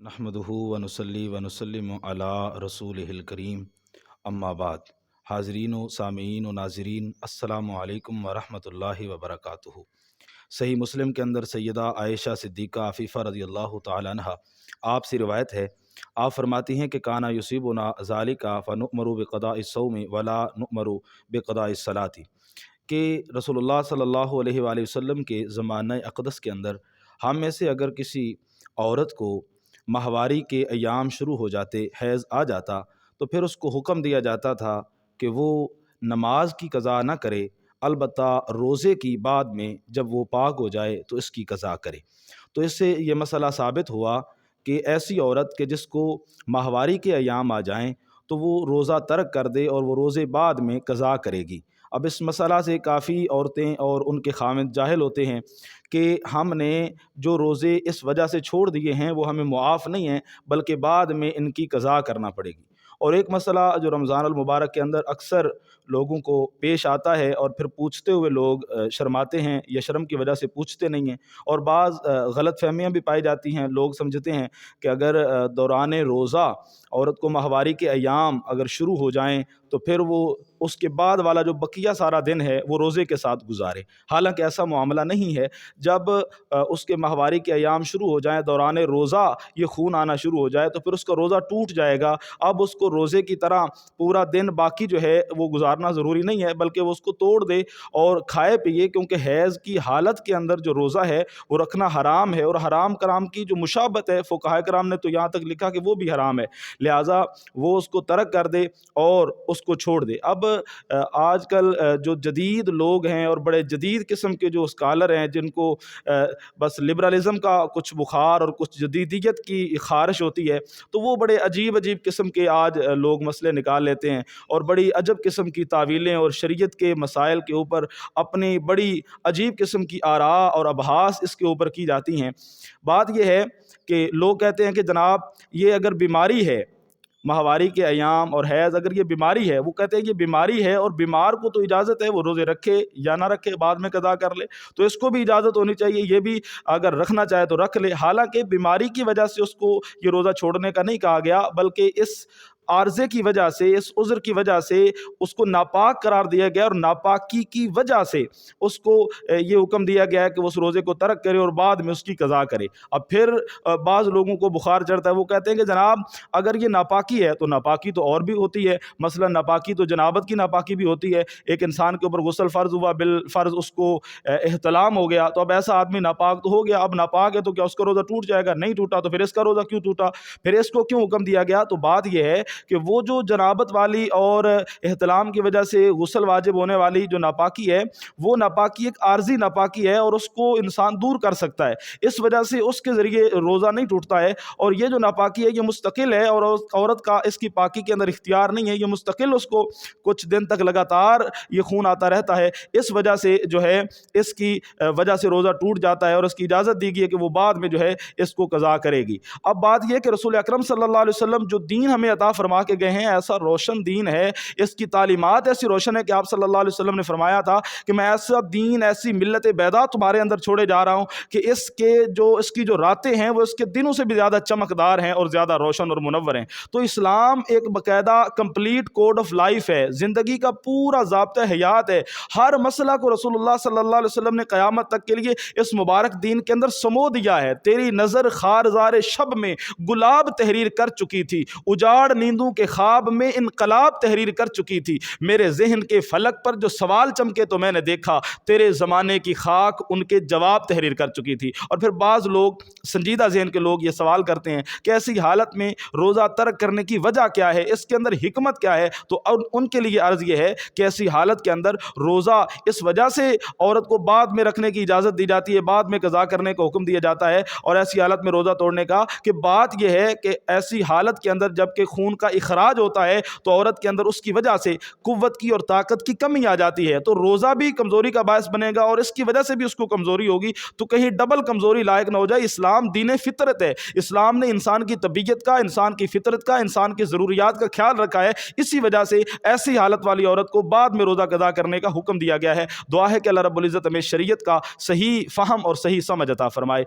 نحمدہ ونصلی ونسلم علی رسولہ الکریم اما بعد۔ حاضرین و سامعین و ناظرین، السلام علیکم ورحمۃ اللہ وبرکاتہ۔ صحیح مسلم کے اندر سیدہ عائشہ صدیقہ عفیفہ رضی اللہ تعالی عنہ آپ سے روایت ہے، آپ فرماتی ہیں کہ کانا یصیبنا ذالک فنؤمر بقضاء الصوم ولا نؤمر بقضاء الصلاۃ، کہ رسول اللہ صلی اللہ علیہ وآلہ وسلم کے زمانہ اقدس کے اندر ہم میں سے اگر کسی عورت کو ماہواری کے ایام شروع ہو جاتے، حیض آ جاتا، تو پھر اس کو حکم دیا جاتا تھا کہ وہ نماز کی قضا نہ کرے، البتہ روزے کی بعد میں جب وہ پاک ہو جائے تو اس کی قضا کرے۔ تو اس سے یہ مسئلہ ثابت ہوا کہ ایسی عورت کہ جس کو ماہواری کے ایام آ جائیں تو وہ روزہ ترک کر دے اور وہ روزے بعد میں قضا کرے گی۔ اب اس مسئلہ سے کافی عورتیں اور ان کے خاوند جاہل ہوتے ہیں کہ ہم نے جو روزے اس وجہ سے چھوڑ دیے ہیں وہ ہمیں معاف نہیں ہیں، بلکہ بعد میں ان کی قضا کرنا پڑے گی۔ اور ایک مسئلہ جو رمضان المبارک کے اندر اکثر لوگوں کو پیش آتا ہے اور پھر پوچھتے ہوئے لوگ شرماتے ہیں یا شرم کی وجہ سے پوچھتے نہیں ہیں، اور بعض غلط فہمیاں بھی پائی جاتی ہیں۔ لوگ سمجھتے ہیں کہ اگر دوران روزہ عورت کو ماہواری کے ایام اگر شروع ہو جائیں تو پھر وہ اس کے بعد والا جو بقیہ سارا دن ہے وہ روزے کے ساتھ گزارے، حالانکہ ایسا معاملہ نہیں ہے۔ جب اس کے ماہواری کے ایام شروع ہو جائیں، دوران روزہ یہ خون آنا شروع ہو جائے تو پھر اس کا روزہ ٹوٹ جائے گا۔ اب اس کو روزے کی طرح پورا دن باقی جو ہے وہ گزارنا ضروری نہیں ہے، بلکہ وہ اس کو توڑ دے اور کھائے پیے، کیونکہ حیض کی حالت کے اندر جو روزہ ہے وہ رکھنا حرام ہے، اور حرام کرام کی جو مشابہت ہے فقہاء کرام نے تو یہاں تک لکھا کہ وہ بھی حرام ہے، لہٰذا وہ اس کو ترک کر دے اور اس کو چھوڑ دے۔ اب آج کل جو جدید لوگ ہیں اور بڑے جدید قسم کے جو اسکالر ہیں جن کو بس لبرلزم کا کچھ بخار اور کچھ جدیدیت کی خارش ہوتی ہے، تو وہ بڑے عجیب عجیب قسم کے آج لوگ مسئلے نکال لیتے ہیں اور بڑی عجب قسم کی تعویلیں اور شریعت کے مسائل کے اوپر اپنی بڑی عجیب قسم کی آراء اور ابحاث اس کے اوپر کی جاتی ہیں۔ بات یہ ہے کہ لوگ کہتے ہیں کہ جناب یہ اگر بیماری ہے، ماہواری کے ایام اور حیض اگر یہ بیماری ہے، وہ کہتے ہیں یہ بیماری ہے اور بیمار کو تو اجازت ہے وہ روزے رکھے یا نہ رکھے، بعد میں قضا کر لے، تو اس کو بھی اجازت ہونی چاہیے، یہ بھی اگر رکھنا چاہے تو رکھ لے۔ حالانکہ بیماری کی وجہ سے اس کو یہ روزہ چھوڑنے کا نہیں کہا گیا، بلکہ اس عارضے کی وجہ سے، اس عذر کی وجہ سے اس کو ناپاک قرار دیا گیا، اور ناپاکی کی وجہ سے اس کو یہ حکم دیا گیا ہے کہ وہ اس روزے کو ترک کرے اور بعد میں اس کی قضا کرے۔ اب پھر بعض لوگوں کو بخار چڑھتا ہے، وہ کہتے ہیں کہ جناب اگر یہ ناپاکی ہے تو ناپاکی تو اور بھی ہوتی ہے، مثلا ناپاکی تو جنابت کی ناپاکی بھی ہوتی ہے۔ ایک انسان کے اوپر غسل فرض ہوا، بالفرض اس کو احتلام ہو گیا، تو اب ایسا آدمی ناپاک تو ہو گیا، اب ناپاک ہے تو کیا اس کا روزہ ٹوٹ جائے گا؟ نہیں ٹوٹا، تو پھر اس کا روزہ کیوں ٹوٹا؟ پھر اس کو کیوں حکم دیا گیا؟ تو بات یہ ہے کہ وہ جو جنابت والی اور احتلام کی وجہ سے غسل واجب ہونے والی جو ناپاکی ہے، وہ ناپاکی ایک عارضی ناپاکی ہے اور اس کو انسان دور کر سکتا ہے، اس وجہ سے اس کے ذریعے روزہ نہیں ٹوٹتا ہے۔ اور یہ جو ناپاکی ہے یہ مستقل ہے، اور عورت کا اس کی پاکی کے اندر اختیار نہیں ہے، یہ مستقل اس کو کچھ دن تک لگاتار یہ خون آتا رہتا ہے، اس وجہ سے جو ہے اس کی وجہ سے روزہ ٹوٹ جاتا ہے، اور اس کی اجازت دی گئی ہے کہ وہ بعد میں جو ہے اس کو قضا کرے گی۔ اب بات یہ کہ رسول اکرم صلی اللہ علیہ وسلم جو دین ہمیں عطا فرما کے گئے ہیں ایسا روشن دین ہے، اس کی تعلیمات ایسی روشن ہے کہ آپ صلی اللہ علیہ وسلم نے فرمایا تھا کہ میں ایسا دین، ایسی ملت بیضا تمہارے اندر چھوڑے جا رہا ہوں کہ اس کی جو راتیں ہیں وہ اس کے دنوں سے بھی زیادہ چمکدار ہیں اور زیادہ روشن اور منور ہیں۔ تو اسلام ایک باقاعدہ کمپلیٹ کوڈ آف لائف ہے، زندگی کا پورا ضابطہ حیات ہے۔ ہر مسئلہ کو رسول اللہ صلی اللہ علیہ وسلم نے قیامت تک کے لیے اس مبارک دین کے اندر سمو دیا ہے۔ تیری نظر خارزار شب میں گلاب تحریر کر چکی تھی، اجاڑ نیندوں کے خواب میں انقلاب تحریر کر چکی تھی، میرے ذہن کے فلک پر جو سوال چمکے تو میں نے دیکھا، تیرے زمانے کی خاک ان کے جواب تحریر کر چکی تھی۔ اور پھر بعض لوگ سنجیدہ ذہن کے لوگ یہ سوال کرتے ہیں کہ ایسی حالت میں روزہ ترک کرنے کی وجہ کیا ہے، اس کے اندر حکمت کیا ہے؟ تو ان کے لیے عرض یہ ہے کہ ایسی حالت کے اندر روزہ اس وجہ سے عورت کو بعد میں رکھنے کی اجازت دی جاتی ہے، بعد میں قضا کرنے کا حکم دیا جاتا ہے، اور ایسی حالت میں روزہ توڑنے کا کہ بات یہ ہے کہ ایسی حالت کے اندر جب کہ خون کا اخراج ہوتا ہے تو عورت کے اندر اس کی وجہ سے قوت کی اور طاقت کی کمی آ جاتی ہے، تو روزہ بھی کمزوری کا باعث بنے گا اور اس کی وجہ سے بھی اس کو کمزوری ہوگی، تو کہیں ڈبل کمزوری لائق نہ ہو جائے۔ اسلام دین فطرت ہے، اسلام نے انسان کی طبیعت کا، انسان کی فطرت کا، انسان کی ضروریات کا خیال رکھا ہے، اسی وجہ سے ایسی حالت والی عورت کو بعد میں روزہ قضا کرنے کا حکم دیا گیا ہے۔ دعا ہے کہ اللہ رب العزت ہمیں شریعت کا صحیح فہم اور صحیح سمجھ عطا فرمائے۔